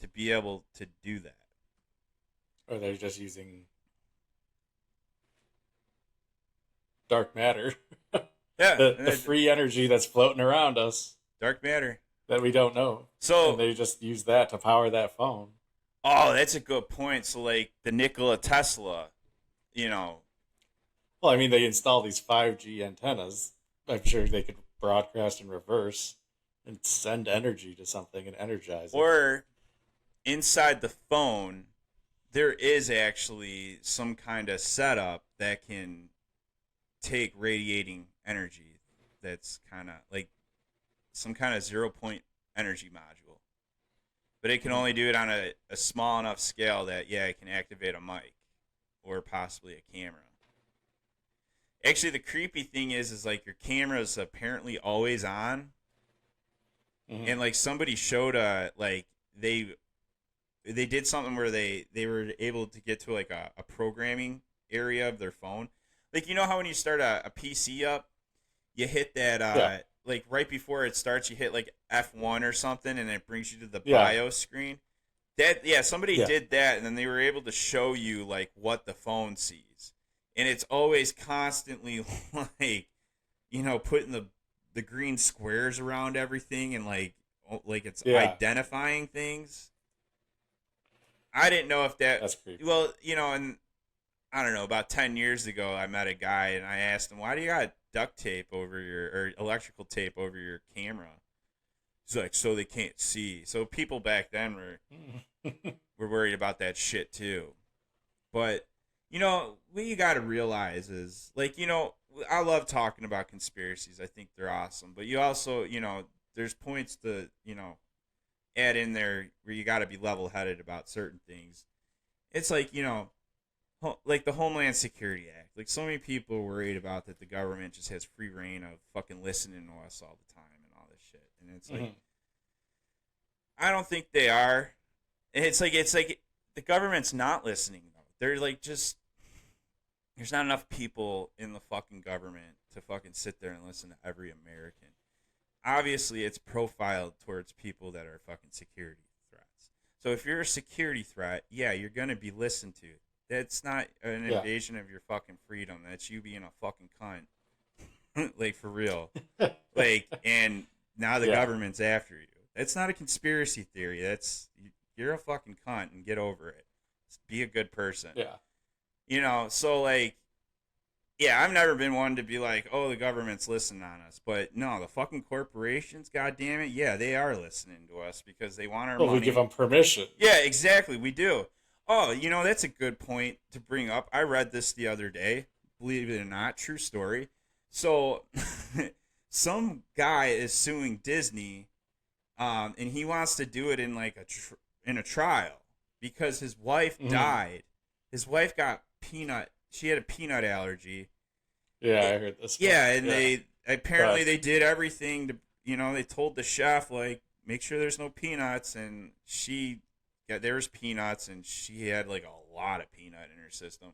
to be able to do that. Or they're just using dark matter. Yeah. the free energy that's floating around us. Dark matter. That we don't know. So, and they just use that to power that phone. Oh, that's a good point. So, like, the Nikola Tesla, Well, I mean, they install these 5G antennas. I'm sure they could broadcast in reverse and send energy to something and energize it. Or inside the phone, there is actually some kind of setup that can take radiating energy that's kind of like some kind of 0 point energy module. But it can only do it on a small enough scale that, yeah, it can activate a mic or possibly a camera. Actually, the creepy thing is like your camera's apparently always on. And like somebody showed like they did something where they were able to get to like a programming area of their phone. Like, you know how when you start a PC up, you hit that like right before it starts, you hit like F1 or something, and it brings you to the BIOS screen. Somebody did that, and then they were able to show you like what the phone sees, and it's always constantly like, you know, putting the green squares around everything, and like it's identifying things. I didn't know if that's creepy. Well, you know, and I don't know, about 10 years ago, I met a guy, and I asked him, why do you got duct tape over or electrical tape over your camera? He's like, so they can't see. So people back then were worried about that shit too. But, you know, what you got to realize is, like, you know, I love talking about conspiracies. I think they're awesome. But you also, you know, there's points to, you know, add in there where you got to be level-headed about certain things. It's like, you know, like the Homeland Security Act. Like, so many people are worried about that the government just has free reign of fucking listening to us all the time and all this shit. And it's like, I don't think they are. And it's like the government's not listening, though. They're like, just, there's not enough people in the fucking government to fucking sit there and listen to every American. Obviously, it's profiled towards people that are fucking security threats. So if you're a security threat, yeah, you're going to be listened to. That's not an invasion of your fucking freedom. That's you being a fucking cunt. Like, for real. Like, and now the government's after you. That's not a conspiracy theory. That's, you're a fucking cunt and get over it. Just be a good person. Yeah. You know, so like, yeah, I've never been one to be like, oh, the government's listening on us. But no, the fucking corporations, goddammit, yeah, they are listening to us because they want our money. We give them permission. Yeah, exactly. We do. Oh, you know, that's a good point to bring up. I read this the other day. Believe it or not, true story. So, some guy is suing Disney, and he wants to do it in like in a trial because his wife died. His wife got she had a peanut allergy. Yeah, I heard this. Yeah, and they apparently they did everything to, you know, they told the chef, like, make sure there's no peanuts, and there was peanuts, and she had like a lot of peanut in her system.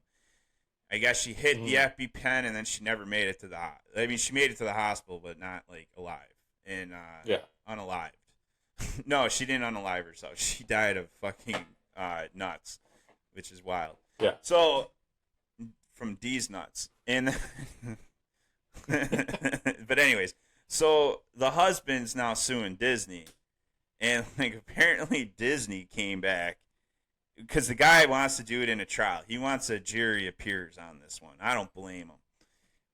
I guess she hit the EpiPen, and then she never made it to she made it to the hospital, but not like alive and unalived. No, she didn't unalive herself. She died of fucking nuts, which is wild. Yeah. So from D's nuts, and but anyways, so the husband's now suing Disney. And, like, apparently Disney came back because the guy wants to do it in a trial. He wants a jury appears on this one. I don't blame him.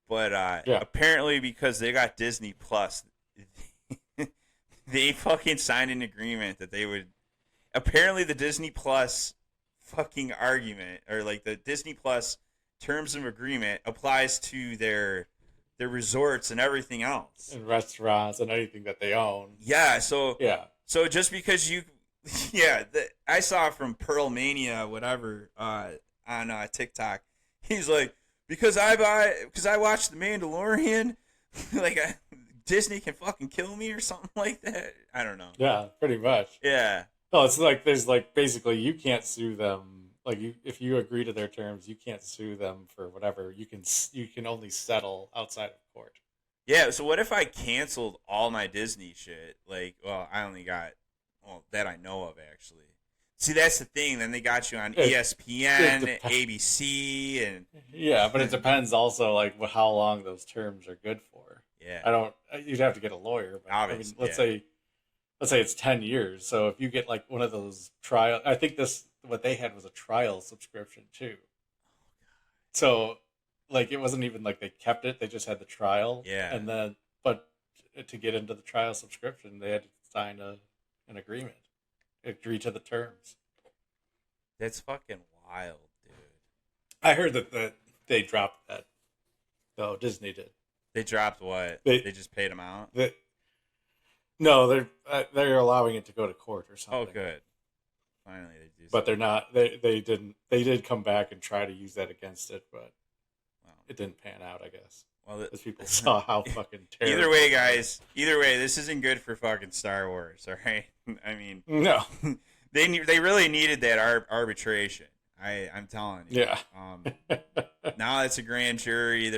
But apparently because they got Disney Plus, they fucking signed an agreement that they would – apparently the Disney Plus fucking argument, or, like, the Disney Plus terms of agreement applies to their resorts and everything else. And restaurants and anything that they own. Yeah, so – yeah. So just because you, I saw from Pearl Mania, whatever, on TikTok. He's like, because I watched The Mandalorian, like Disney can fucking kill me or something like that. I don't know. Yeah, pretty much. Yeah. No, it's like there's like basically you can't sue them. Like if you agree to their terms, you can't sue them for whatever. You can only settle outside of court. Yeah, so what if I canceled all my Disney shit? Like, well, I only got, that I know of, actually. See, that's the thing. Then they got you on ESPN, ABC, and... Yeah, but it depends also, like, how long those terms are good for. Yeah. You'd have to get a lawyer. But, obviously, let's say it's 10 years. So if you get, like, one of those trial... I think what they had was a trial subscription, too. So... Like, it wasn't even like they kept it. They just had the trial. Yeah. And then, but to get into the trial subscription, they had to sign an agreement. Agree to the terms. That's fucking wild, dude. I heard that they dropped that No, Disney did. They dropped what? They just paid them out? No, they're allowing it to go to court or something. Oh, good. Finally, they do. But they're not. They didn't. They did come back and try to use that against it, but it didn't pan out, I guess. Well, because people saw how fucking terrible. Either way, guys. Either way, this isn't good for fucking Star Wars. All right. I mean, no. They really needed that arbitration. I'm telling you. Yeah. Now it's a grand jury.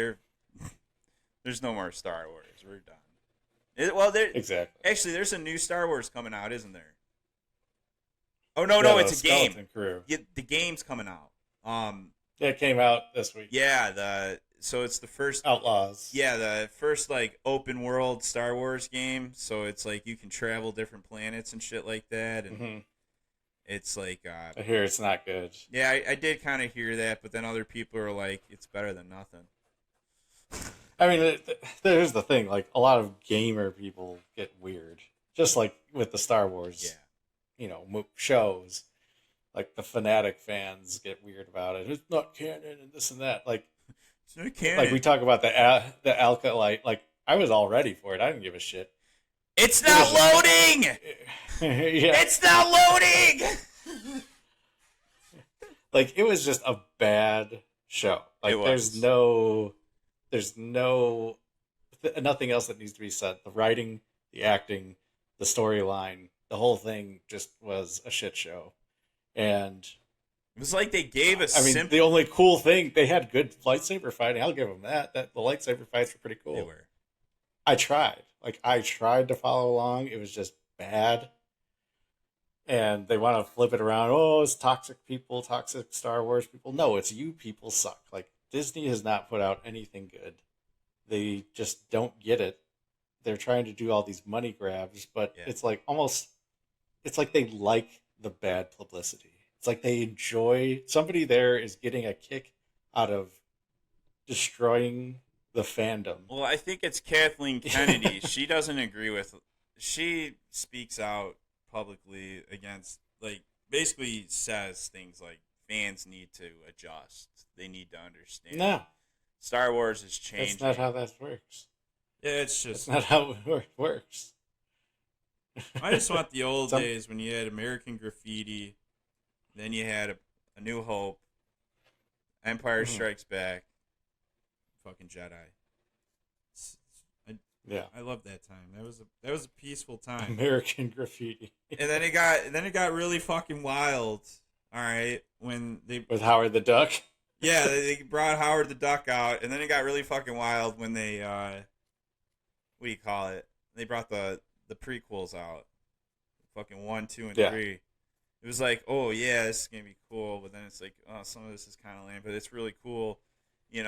There's no more Star Wars. We're done. Exactly. Actually, there's a new Star Wars coming out, isn't there? Oh no, it's a game. Crew. Yeah, the game's coming out. It came out this week. Yeah, so it's the first Outlaws. Yeah, the first like open world Star Wars game. So it's like you can travel different planets and shit like that, and it's like I hear it's not good. Yeah, I did kind of hear that, but then other people are like, it's better than nothing. I mean, there's the thing. Like a lot of gamer people get weird, just like with the Star Wars, shows. Like the fanatic fans get weird about it. It's not canon and this and that. Like it's not canon. Like we talk about the Acolyte. Like I was all ready for it. I didn't give a shit. It's not loading. Yeah. It's not loading. Like it was just a bad show. Like there's nothing else that needs to be said. The writing, the acting, the storyline, the whole thing just was a shit show. And it was like they gave us. The only cool thing, they had good lightsaber fighting. I'll give them that. The lightsaber fights were pretty cool. They were. I tried. I tried to follow along. It was just bad. And they want to flip it around. Oh, it's toxic people, toxic Star Wars people. No, it's you people suck. Like Disney has not put out anything good. They just don't get it. They're trying to do all these money grabs, but it's like it's like they like the bad publicity. It's like they enjoy, somebody there is getting a kick out of destroying the fandom. Well, I think it's Kathleen Kennedy. She speaks out publicly against, like, basically says things like fans need to adjust. They need to understand. No. Star Wars is changing. That's not how that works. Yeah, it's just... That's not how it works. I just want the old days when you had American Graffiti, then you had a New Hope, Empire Strikes Back, fucking Jedi. I love that time. That was a peaceful time. American Graffiti. And then it got really fucking wild. All right, with Howard the Duck. Yeah, they brought Howard the Duck out, and then it got really fucking wild when they what do you call it? They brought the prequels out, fucking 1, 2, and 3. It was like, oh yeah, this is gonna be cool, but then it's like, oh, some of this is kind of lame, but it's really cool, And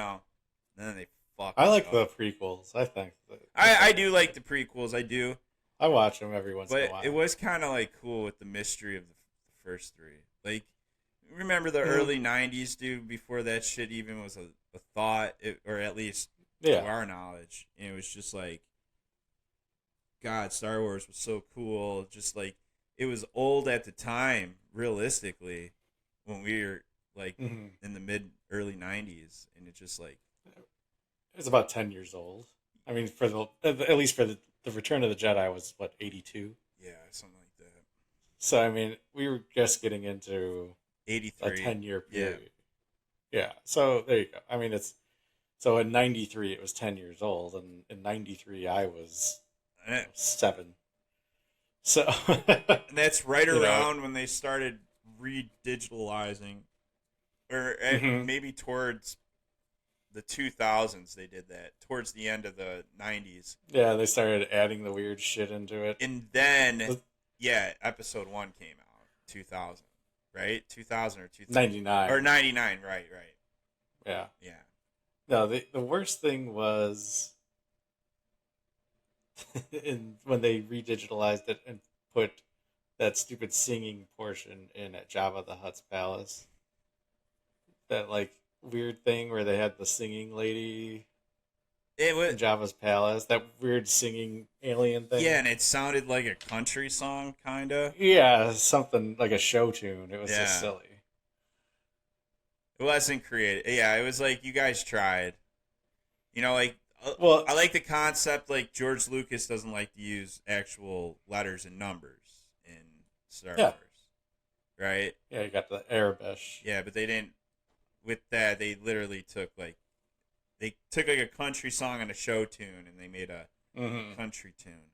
then they fuck. I like the prequels. I think I do like the prequels. I do. I watch them every once in a while. But it was kind of like cool with the mystery of the first 3. Like, remember the early '90s, dude? Before that shit even was a thought, or at least to our knowledge, and it was just like, God, Star Wars was so cool. Just like, it was old at the time, realistically, when we were like in the early '90s, and it just like it was about 10 years old. I mean, at least for the Return of the Jedi was what, 82? Yeah, something like that. So I mean, we were just getting into 83, a 10-year period. Yeah. So there you go. I mean, so in '93 it was 10 years old, and in '93 I was 7. So and that's right around when they started redigitalizing, or maybe towards the 2000s they did that, towards the end of the 90s. Yeah, they started adding the weird shit into it. And then episode 1 came out 2000, right? 2000 or 2000. 99. Or 99, right. Yeah. Yeah. No, the worst thing was when they redigitalized it and put that stupid singing portion in at Jabba the Hutt's palace. That like weird thing where they had the singing lady in Jabba's palace. That weird singing alien thing. Yeah, and it sounded like a country song, kind of. Yeah, something like a show tune. It was just silly. It wasn't creative. Yeah, it was like, you guys tried. You know, like Well, I like the concept. Like George Lucas doesn't like to use actual letters and numbers in Star yeah, Wars, right? yeah, you got the Arabish. Yeah, but they didn't. With that, they literally took like a country song and a show tune, and they made a country tune.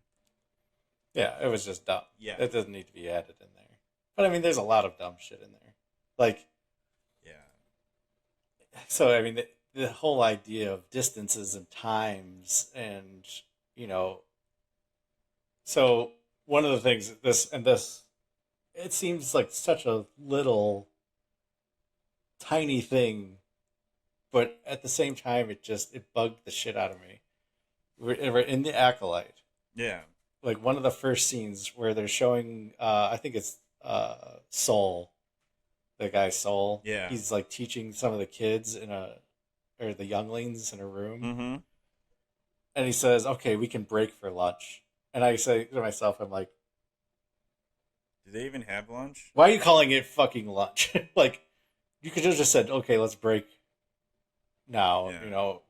Yeah, it was just dumb. Yeah, It doesn't need to be added in there. But I mean, there's a lot of dumb shit in there. Like, yeah, so I mean, the whole idea of distances and times, and you know, so one of the things this, it seems like such a little tiny thing, but at the same time, it bugged the shit out of me. We're in the Acolyte. yeah. Like one of the first scenes where they're showing, I think it's Soul, the guy Soul. Yeah. He's like teaching some of the kids or the younglings in a room. Mm-hmm. And he says, okay, we can break for lunch. And I say to myself, I'm like, Do they even have lunch? why are you calling it fucking lunch? Like, you could have just said, okay, let's break now, Yeah. you know,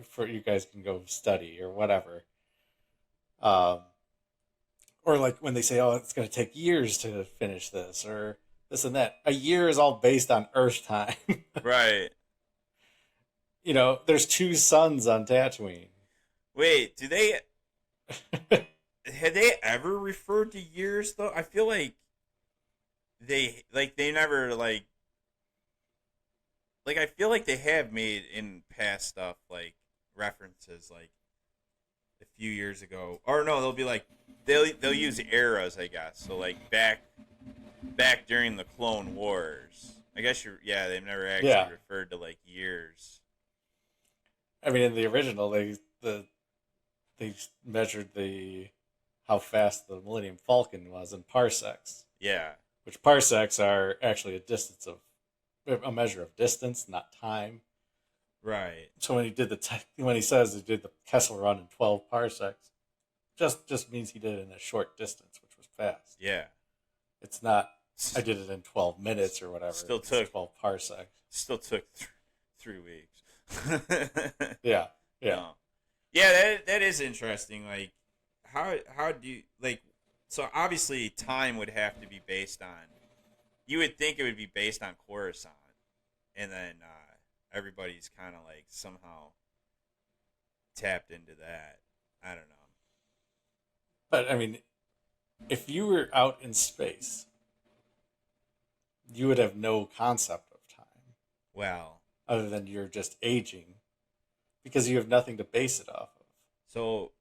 for you guys can go study or whatever. Or like when they say, oh, it's going to take years to finish this or this and that. A year is all based on Earth time. Right. You know, there's 2 suns on Tatooine. Wait, do they... Had they ever referred to years, though? I feel like they never, like... Like, I feel like they have made in past stuff, like, references, like, a few years ago. Or no, they'll be like... They'll use eras, I guess. So, like, back during the Clone Wars. I guess they've never actually referred to, like, years. I mean, in the original, they measured how fast the Millennium Falcon was in parsecs. Yeah. Which parsecs are actually a measure of distance, not time. Right. So when he says he did the Kessel Run in 12 parsecs, just means he did it in a short distance, which was fast. Yeah. It's not I did it in 12 minutes or whatever. Still took 12 parsecs. Still took 3 weeks. Yeah. Yeah, that is interesting. Like, how do you, like, so obviously time would have to be based on, you would think it would be based on Coruscant, and then everybody's kind of like somehow tapped into that. I don't know. But I mean, if you were out in space, you would have no concept of time. Well, other than you're just aging, because you have nothing to base it off of. So,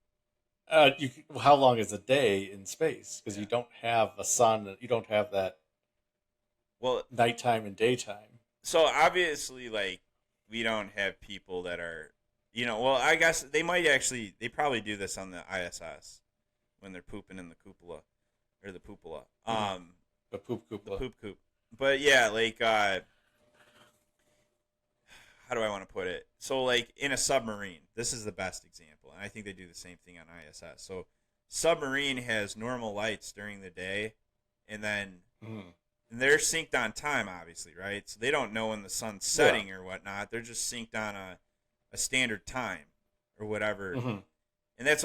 how long is a day in space? Because you don't have a sun. You don't have that. Well, nighttime and daytime. So obviously, like, we don't have people that are, well, I guess they probably do this on the ISS when they're pooping in the cupola or the poopula. The poop cupola. The poop coop. But yeah, like, how do I want to put it? So, like, in a submarine, this is the best example, and I think they do the same thing on ISS. So, submarine has normal lights during the day, and then they're synced on time, obviously, right? So they don't know when the sun's setting or whatnot. They're just synced on a standard time or whatever. And that's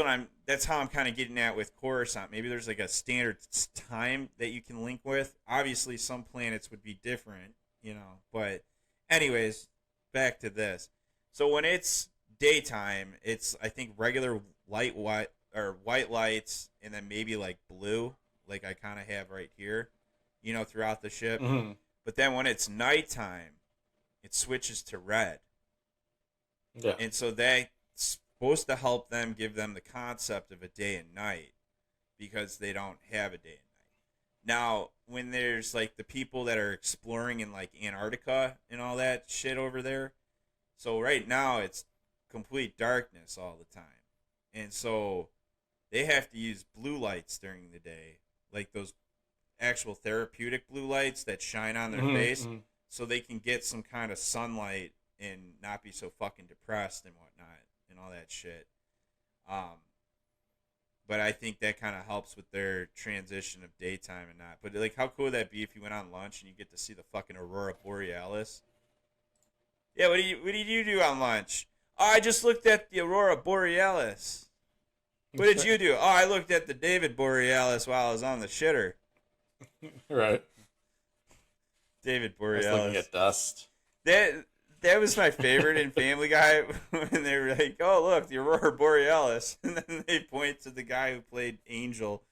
how I'm kind of getting at with Coruscant. Maybe there's like a standard time that you can link with. Obviously, some planets would be different, But anyways, back to this. So when it's daytime, it's, I think, regular white lights, and then maybe like blue, like I kind of have right here, throughout the ship. But then when it's nighttime, it switches to red. Yeah. And so that's supposed to help them, give them the concept of a day and night, because they don't have a day and night. Now, when there's like the people that are exploring in like Antarctica and all that shit over there, so right now it's complete darkness all the time. And so they have to use blue lights during the day, like those actual therapeutic blue lights that shine on their face, so they can get some kind of sunlight and not be so fucking depressed and whatnot and all that shit. But I think that kind of helps with their transition of daytime and not. But like, how cool would that be if you went on lunch and you get to see the fucking Aurora Borealis? Yeah, what did you do on lunch? Oh, I just looked at the Aurora Borealis. What did you do? Oh, I looked at the David Borealis while I was on the shitter. Right. David I was Borealis. looking at dust. That was my favorite in Family Guy when they were like, "Oh, look, the Aurora Borealis," and then they point to the guy who played Angel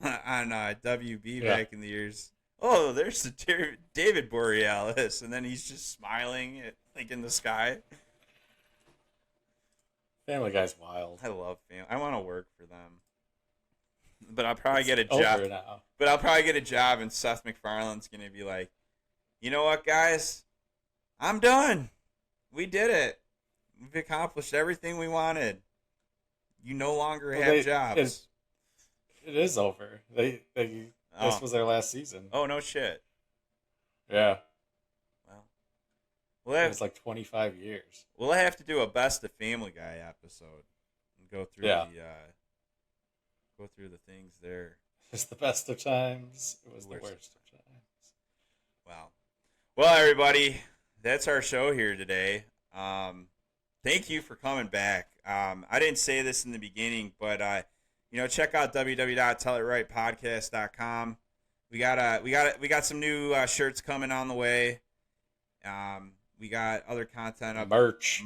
on WB back in the years. Oh, there's the David Borealis, and then he's just smiling like in the sky. Family Guy's wild. I love Family. I want to work for them, but I'll probably get a over job. Now. But I'll probably get a job, and Seth MacFarlane's gonna be like, "You know what, guys? I'm done. We did it. We've accomplished everything we wanted. You no longer have jobs." It is over. This was their last season. Oh, no shit. Yeah. Well, it was like 25 years. We'll have to do a Best of Family Guy episode and go through the things there. It's the best of times. It was the worst of times. Wow. Well, everybody, that's our show here today. Thank you for coming back. I didn't say this in the beginning, but check out www.tellitrightpodcast.com. We got some new shirts coming on the way. We got other content up. Merch.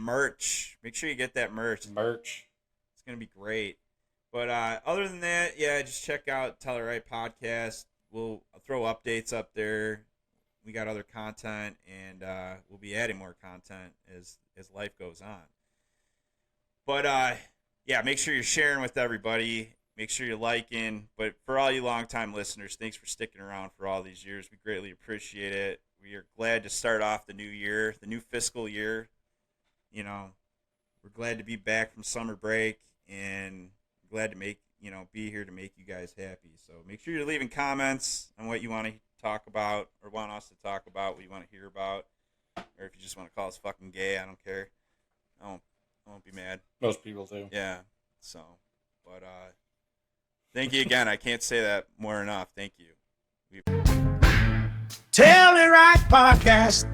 Make sure you get that merch. It's gonna be great. But other than that, just check out Tell It Right Podcast. We'll throw updates up there. We got other content, and we'll be adding more content as life goes on. But make sure you're sharing with everybody. Make sure you're liking. But for all you longtime listeners, thanks for sticking around for all these years. We greatly appreciate it. We are glad to start off the new year, the new fiscal year. We're glad to be back from summer break and glad to be here to make you guys happy. So make sure you're leaving comments on what you want to talk about or want us to talk about, what you want to hear about, or if you just want to call us fucking gay, I don't care. I won't be mad. Most people do. Yeah. So, but thank you again. I can't say that more enough. Thank you. Tell It Right Podcast.